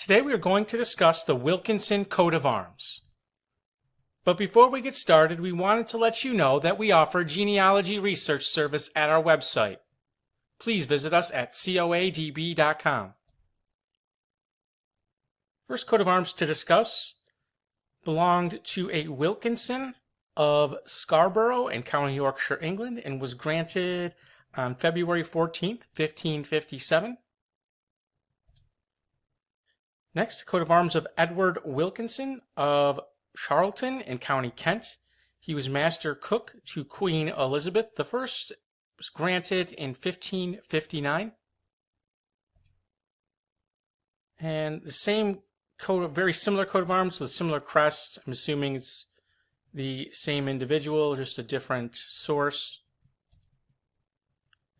Today we are going to discuss the Wilkinson coat of arms. But before we get started, we wanted to let you know that we offer genealogy research service at our website. Please visit us at coadb.com. First coat of arms to discuss belonged to a Wilkinson of Scarborough in County Yorkshire, England, and was granted on February 14th, 1557. Next, coat of arms of Edward Wilkinson of Charlton in County Kent. He was master cook to Queen Elizabeth I. Was granted in 1559. And the same coat, very similar coat of arms with a similar crest. I'm assuming it's the same individual, just a different source.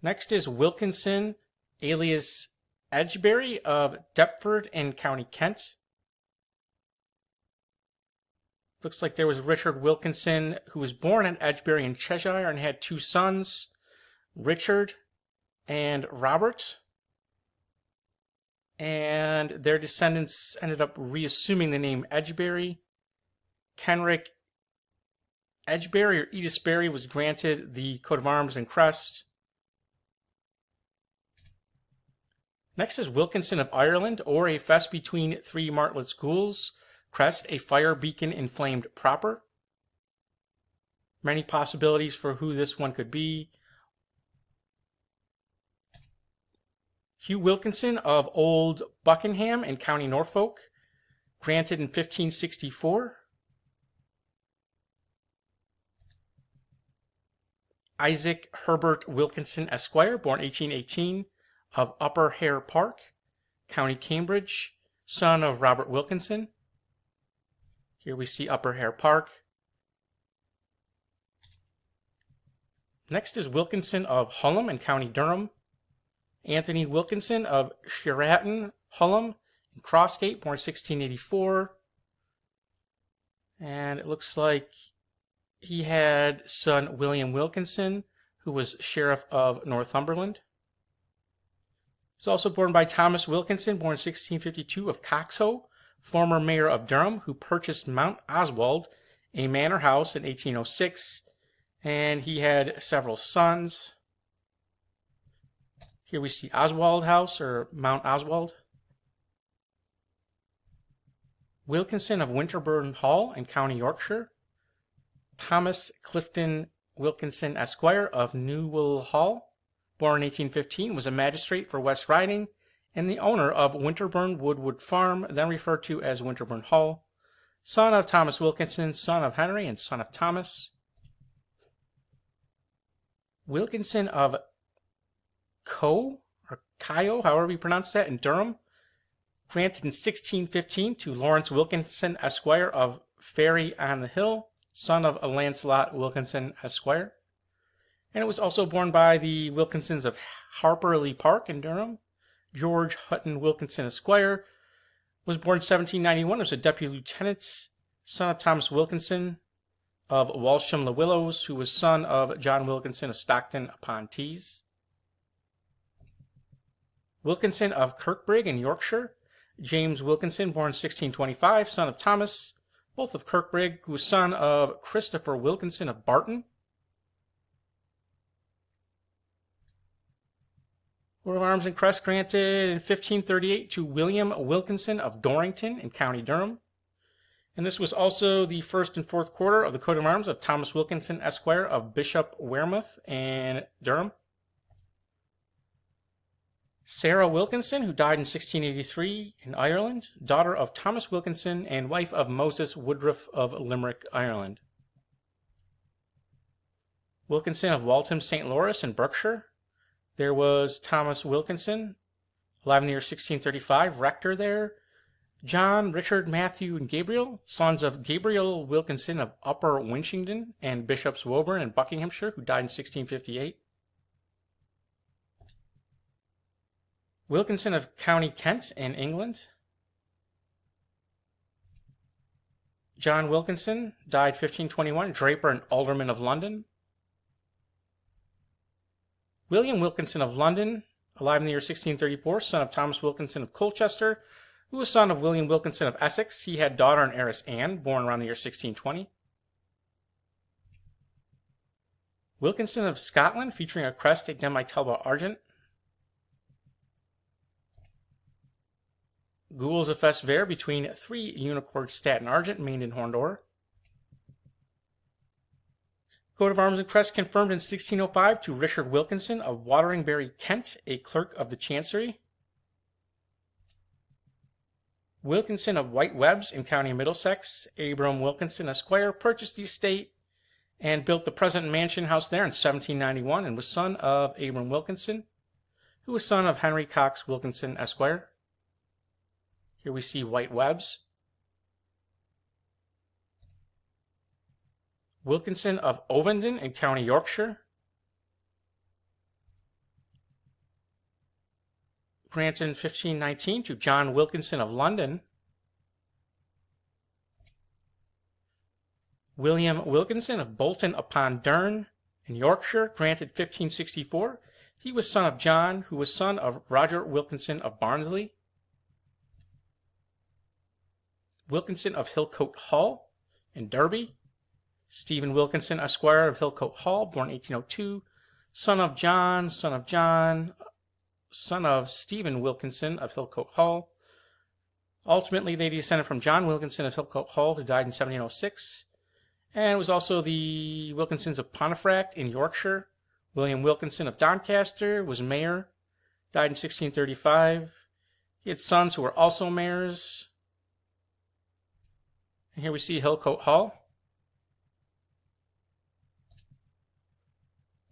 Next is Wilkinson, alias Edgebury of Deptford in County Kent. Looks like there was Richard Wilkinson, who was born at Edgebury in Cheshire and had two sons, Richard and Robert. And their descendants ended up reassuming the name Edgebury. Kenrick Edgebury or Edisbury was granted the coat of arms and crest. Next is Wilkinson of Ireland, or a fess between three martlets gules. Crest, a fire beacon inflamed proper. Many possibilities for who this one could be. Hugh Wilkinson of Old Buckenham in County Norfolk, granted in 1564. Isaac Herbert Wilkinson, Esquire, born 1818, of Upper Hare Park, County Cambridge, son of Robert Wilkinson. Here we see Upper Hare Park. Next is Wilkinson of Hullam in County Durham. Anthony Wilkinson of Sheraton, Hullam, in Crossgate, born 1684. And it looks like he had son William Wilkinson, who was Sheriff of Northumberland. He was also born by Thomas Wilkinson, born 1652, of Coxhoe, former mayor of Durham, who purchased Mount Oswald, a manor house, in 1806, and he had several sons. Here we see Oswald House, or Mount Oswald. Wilkinson of Winterburn Hall in County Yorkshire. Thomas Clifton Wilkinson, Esquire, of Newell Hall, born in 1815, was a magistrate for West Riding and the owner of Winterburn Woodwood Farm, then referred to as Winterburn Hall. Son of Thomas Wilkinson, son of Henry, and son of Thomas. Wilkinson of Coe, or Kyo, however you pronounce that, in Durham, granted in 1615 to Lawrence Wilkinson, Esquire, of Ferry on the Hill, son of Lancelot Wilkinson, Esquire. And it was also borne by the Wilkinsons of Harperley Park in Durham. George Hutton Wilkinson, Esquire, was born 1791, was a deputy lieutenant, son of Thomas Wilkinson of Walsham-le-Willows, who was son of John Wilkinson of Stockton-upon-Tees. Wilkinson of Kirkbrigg in Yorkshire. James Wilkinson, born 1625, son of Thomas, both of Kirkbrigg, who was son of Christopher Wilkinson of Barton. Coat of arms and crest granted in 1538 to William Wilkinson of Dorrington in County Durham. And this was also the first and fourth quarter of the coat of arms of Thomas Wilkinson, Esquire, of Bishop Wearmouth in Durham. Sarah Wilkinson, who died in 1683 in Ireland, daughter of Thomas Wilkinson and wife of Moses Woodruff of Limerick, Ireland. Wilkinson of Waltham St. Lawrence in Berkshire. There was Thomas Wilkinson, alive in the year 1635, rector there. John, Richard, Matthew, and Gabriel, sons of Gabriel Wilkinson of Upper Winchington and Bishops Woburn in Buckinghamshire, who died in 1658. Wilkinson of County Kent in England. John Wilkinson, died 1521, draper and alderman of London. William Wilkinson of London, alive in the year 1634, son of Thomas Wilkinson of Colchester, who was son of William Wilkinson of Essex. He had daughter and heiress Anne, born around the year 1620. Wilkinson of Scotland, featuring a crest, a demi, Argent. Gules of fess, vert, between 3 unicorn staten argent, maned and horned ore. Coat of arms and crest confirmed in 1605 to Richard Wilkinson of Wateringbury, Kent, a clerk of the Chancery. Wilkinson of White Webbs in County Middlesex, Abram Wilkinson, Esquire, purchased the estate and built the present mansion house there in 1791, and was son of Abram Wilkinson, who was son of Henry Cox Wilkinson, Esquire. Here we see White Webbs. Wilkinson of Ovenden in County Yorkshire. Granted in 1519 to John Wilkinson of London. William Wilkinson of Bolton upon Durham in Yorkshire, granted 1564. He was son of John, who was son of Roger Wilkinson of Barnsley. Wilkinson of Hillcote Hall in Derby. Stephen Wilkinson, Esquire of Hillcote Hall, born 1802, son of John, son of Stephen Wilkinson of Hillcote Hall. Ultimately, they descended from John Wilkinson of Hillcote Hall, who died in 1706. And it was also the Wilkinsons of Pontefract in Yorkshire. William Wilkinson of Doncaster was mayor, died in 1635. He had sons who were also mayors. And here we see Hillcote Hall.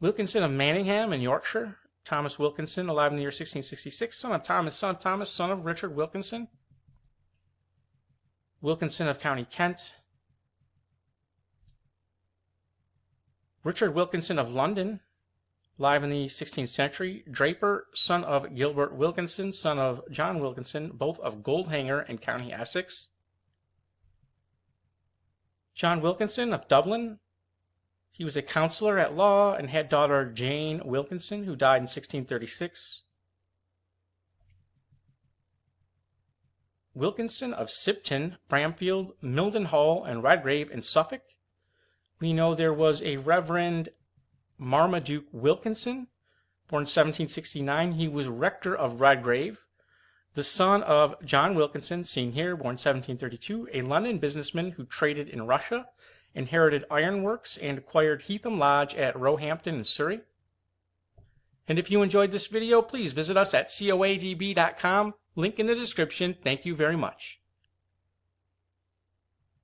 Wilkinson of Manningham in Yorkshire. Thomas Wilkinson, alive in the year 1666, son of Thomas, son of Richard Wilkinson. Wilkinson of County Kent. Richard Wilkinson of London, alive in the 16th century. Draper, son of Gilbert Wilkinson, son of John Wilkinson, both of Goldhanger in County Essex. John Wilkinson of Dublin. He was a councillor at law and had daughter Jane Wilkinson, who died in 1636. Wilkinson of Sipton, Bramfield, Mildenhall, and Redgrave in Suffolk. We know there was a Reverend Marmaduke Wilkinson, born 1769. He was rector of Redgrave, the son of John Wilkinson, seen here, born 1732, a London businessman who traded in Russia, inherited ironworks, and acquired Heatham Lodge at Roehampton in Surrey. And if you enjoyed this video, please visit us at coadb.com. Link in the description. Thank you very much.